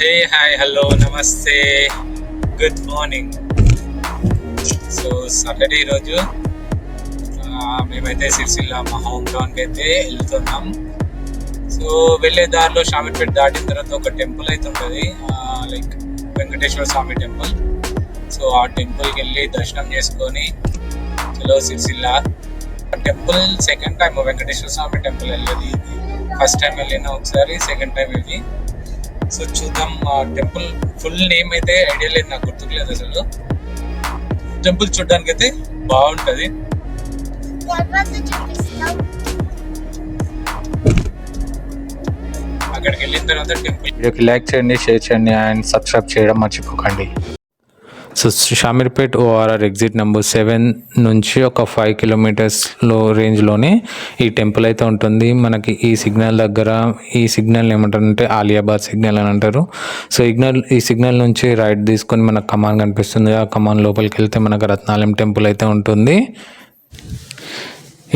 Hey hi hello నమస్తే good morning. So Saturday ఈరోజు మేమైతే సిరిసిల్ల మా హోమ్ టౌన్కి అయితే వెళ్తున్నాం. సో వెళ్ళే దారిలో షామీర్పేట దాటిన తర్వాత ఒక టెంపుల్ అయితే ఉంటుంది, like Venkateswara Swamy temple. So ఆ టెంపుల్కి వెళ్ళి దర్శనం చేసుకొని చలో Sircilla temple. Second time Venkateswara Swamy temple వెళ్ళేది. ఫస్ట్ టైం వెళ్ళిన ఒకసారి, సెకండ్ టైం ఇది. సో చూద్దాం. టెంపుల్ ఫుల్ నేమ్ అయితే ఐడియా లేదు, నాకు గుర్తుకులేదు అసలు. టెంపుల్ చూడడానికి అయితే బాగుంటది. అక్కడికి వెళ్ళిన తర్వాత టెంపుల్ వీడియోకి లైక్ చేయండి, షేర్ చేయండి అండ్ సబ్స్క్రైబ్ చేయడం మర్చిపోకండి. So Shamirpet ORR exit number 7 నుంచి ఒక 5 కిలోమీటర్స్లో రేంజ్లోనే ఈ టెంపుల్ అయితే ఉంటుంది. మనకి ఈ సిగ్నల్ దగ్గర, ఈ సిగ్నల్ ఏమంటారంటే ఆలియాబాద్ సిగ్నల్ అని అంటారు. సో ఈ సిగ్నల్ నుంచి రైట్ తీసుకొని మనకు కమాన్ కనిపిస్తుంది. ఆ కమాన్ లోపలికి వెళ్తే మనకు రత్నాలయం టెంపుల్ అయితే ఉంటుంది.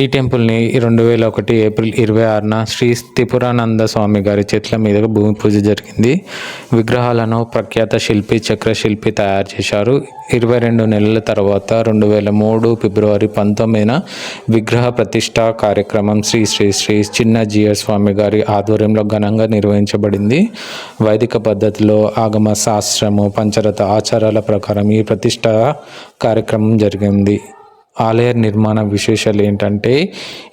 ఈ టెంపుల్ని 2001 ఏప్రిల్ 26న శ్రీ త్రిపురానంద స్వామి గారి చేతుల మీదుగా భూమి పూజ జరిగింది. విగ్రహాలను ప్రఖ్యాత శిల్పి చక్రశిల్పి తయారు చేశారు. 22 నెలల తర్వాత 2003 ఫిబ్రవరి 19న విగ్రహ ప్రతిష్ట కార్యక్రమం శ్రీ శ్రీ శ్రీ చిన్నజీయర్ స్వామి గారి ఆధ్వర్యంలో ఘనంగా నిర్వహించబడింది. వైదిక పద్ధతిలో ఆగమ శాస్త్రము పంచరథ ఆచారాల ప్రకారం ఈ ప్రతిష్ట కార్యక్రమం జరిగింది. ఆలయ నిర్మాణ విశేషాలు ఏంటంటే,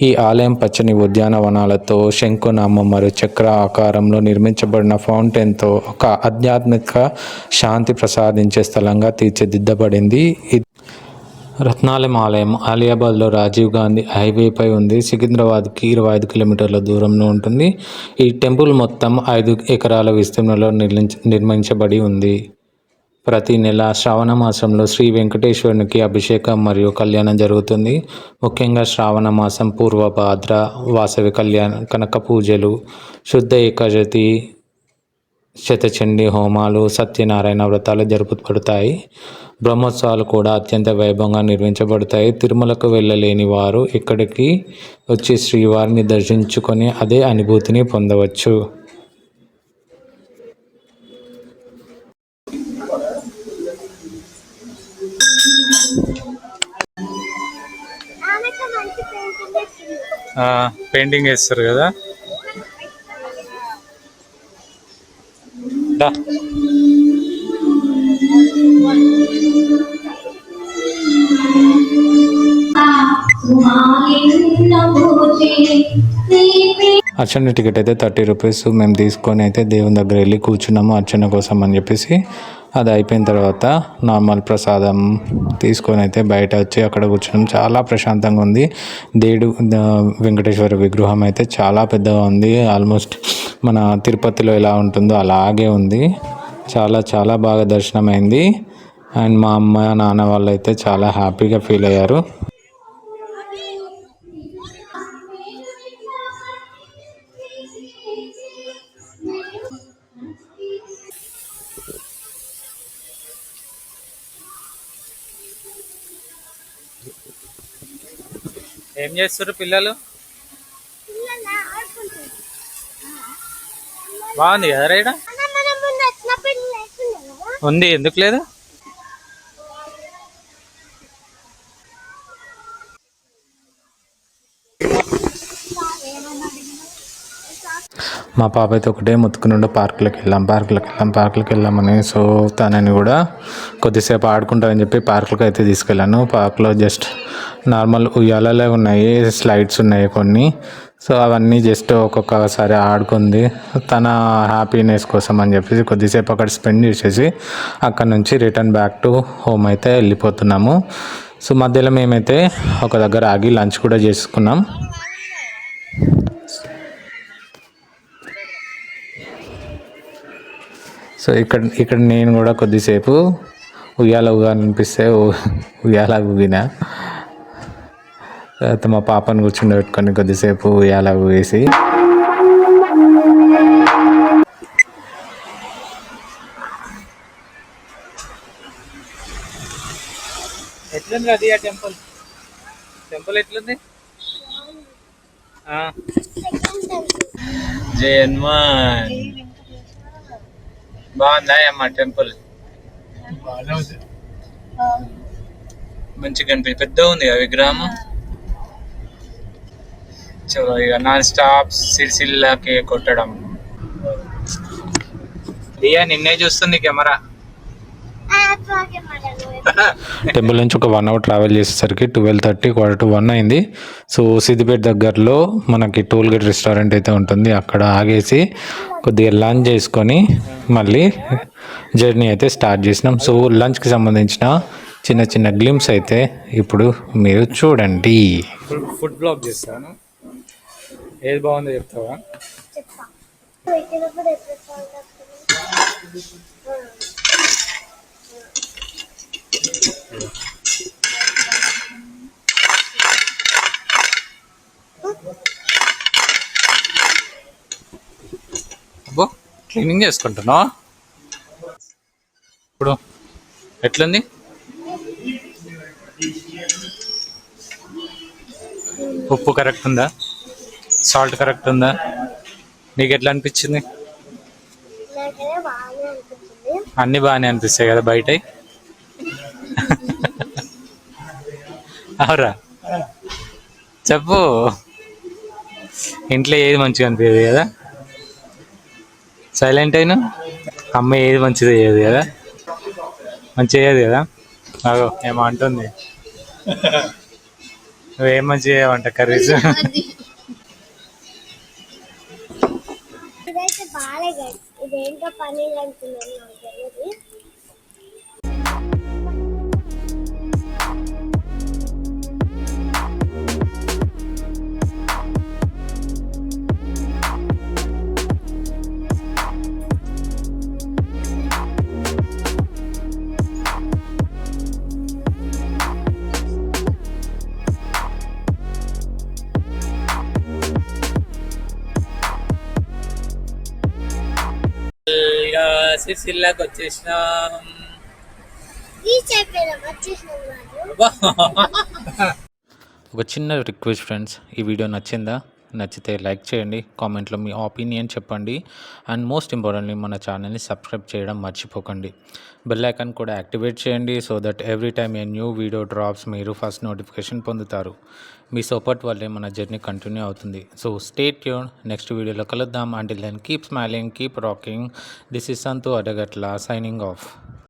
ఈ ఆలయం పచ్చని ఉద్యానవనాలతో శంకునామం మరియు చక్ర ఆకారంలో నిర్మించబడిన ఫౌంటైన్తో ఒక ఆధ్యాత్మిక శాంతి ప్రసాదించే స్థలంగా తీర్చిదిద్దబడింది. రత్నాలయం ఆలయం ఆలియాబాద్లో రాజీవ్ గాంధీ హైవేపై ఉంది. సికింద్రాబాద్కి 25 కిలోమీటర్ల దూరంలో ఉంటుంది. ఈ టెంపుల్ మొత్తం 5 ఎకరాల విస్తీర్ణంలో నిర్మించబడి ఉంది. ప్రతి నెల శ్రావణ మాసంలో శ్రీ వెంకటేశ్వరునికి అభిషేకం మరియు కళ్యాణం జరుగుతుంది. ముఖ్యంగా శ్రావణ మాసం పూర్వభాద్ర, వాసవి కళ్యాణం, కనక పూజలు, శుద్ధ ఏకాదశి, శతచండీ హోమాలు, సత్యనారాయణ వ్రతాలు జరుపబడతాయి. బ్రహ్మోత్సవాలు కూడా అత్యంత వైభవంగా నిర్వహించబడతాయి. తిరుమలకు వెళ్ళలేని వారు ఇక్కడికి వచ్చి శ్రీవారిని దర్శించుకొని అదే అనుభూతిని పొందవచ్చు. పెయింటింగ్ వేస్తారు కదా. అర్చన టికెట్ అయితే 30 రూపీస్. మేము తీసుకొని అయితే దేవుని దగ్గర వెళ్ళి కూర్చున్నాము అర్చన కోసం అని చెప్పేసి. అది అయిపోయిన తర్వాత నార్మల్ ప్రసాదం తీసుకొని అయితే బయట వచ్చి అక్కడ కూర్చున్నాం. చాలా ప్రశాంతంగా ఉంది. వెంకటేశ్వర విగ్రహం అయితే చాలా పెద్దగా ఉంది. ఆల్మోస్ట్ మన తిరుపతిలో ఎలా ఉంటుందో అలాగే ఉంది. చాలా చాలా బాగా దర్శనం అయింది. అండ్ మా అమ్మ నాన్న వాళ్ళు అయితే చాలా హ్యాపీగా ఫీల్ అయ్యారు. ఏం చేస్తారు పిల్లలు? బాగుంది కదా రైడ్. ఉంది, ఎందుకు లేదు? మా పాప అయితే ఒకటే మొత్తుకున్నాడు, పార్కులకు వెళ్ళామని. సో తనని కూడా కొద్దిసేపు ఆడుకుంటామని చెప్పి పార్కులకు అయితే తీసుకెళ్ళాను. పార్క్లో జస్ట్ నార్మల్ ఉయ్యాలలే ఉన్నాయి, స్లైడ్స్ ఉన్నాయి కొన్ని. సో అవన్నీ జస్ట్ ఒక్కొక్కసారి ఆడుకుంది. తన హ్యాపీనెస్ కోసం అని చెప్పేసి కొద్దిసేపు అక్కడ స్పెండ్ చేసేసి అక్కడ నుంచి రిటర్న్ బ్యాక్ టు హోమ్ అయితే వెళ్ళిపోతున్నాము. సో మధ్యలో మేమైతే ఒక దగ్గర ఆగి లంచ్ కూడా చేసుకున్నాం. సో ఇక్కడ నేను కూడా కొద్దిసేపు ఉయ్యాలనిపిస్తే ఉయ్యాల ఊగిన. తర్వాత మా పాపను కూర్చుండబెట్టుకొని కొద్దిసేపు ఉయ్యాల ఊగేసి ఎట్లుంది అది ఆ టెంపుల్ ఎట్లుంది? జయన్మాన్ బాగుందా అమ్మ టెంపుల్? మంచిగా కనిపించింది, పెద్ద ఉంది ఆ విగ్రహం. చలో ఇక నాన్ స్టాప్ సిరిసిల్లకి కొట్టడం. దియా నిన్నే చూస్తుంది కెమెరా. టెంపుల్ నుంచి ఒక 1 అవర్ ట్రావెల్ చేసేసరికి 12:30 1 అయింది. సో సిద్దిపేట దగ్గరలో మనకి టోల్ గేట్ రెస్టారెంట్ అయితే ఉంటుంది, అక్కడ ఆగేసి కొద్దిగా లంచ్ చేసుకొని మళ్ళీ జర్నీ అయితే స్టార్ట్ చేసినాం. సో లంచ్కి సంబంధించిన చిన్న చిన్న గ్లిమ్స్ అయితే ఇప్పుడు మీరు చూడండి. ఫుడ్ బ్లాగ్ చేస్తాను, ఏది బాగుందో చెప్తావా? అబ్బో క్లీనింగ్ చేసుకుంటున్నావా? ఇప్పుడు ఎట్లుంది? ఉప్పు కరెక్ట్ ఉందా? సాల్ట్ కరెక్ట్ ఉందా? నీకు ఎట్లా అనిపించింది? అన్నీ బాగానే అనిపిస్తాయి కదా బయట. అవురా చెప్పు, ఇంట్లో ఏది మంచిగా అనిపించదు కదా? సైలెంట్ అయినా అమ్మ ఏది మంచిది అయ్యేది కదా, మంచిగా అయ్యేది కదా. అగో ఏమో అంటుంది, నువ్వేం మంచిగా చేయవంట కర్రీస్. ఇదేంటో పన్నీర్ అనుకున్నాను. సిరిసిల్లాకి వచ్చేసినాం. ఒక చిన్న రిక్వెస్ట్ ఫ్రెండ్స్, ఈ వీడియో నచ్చిందా? నచ్చితే లైక్ చేయండి, కామెంట్లో మీ ఒపీనియన్ చెప్పండి, అండ్ మోస్ట్ ఇంపార్టెంట్లీ మన ఛానల్ని సబ్స్క్రైబ్ చేయడం మర్చిపోకండి. బెల్ ఐకాన్ కూడా యాక్టివేట్ చేయండి, so that every time a new video drops మీరు ఫస్ట్ నోటిఫికేషన్ పొందుతారు. మీ సపోర్ట్ వల్లే మన జర్నీ కంటిన్యూ అవుతుంది. సో స్టే ట్యూన్, నెక్స్ట్ వీడియోలో కలుద్దాం. Until then keep smiling, keep rocking. This is Santu Adagatla signing off.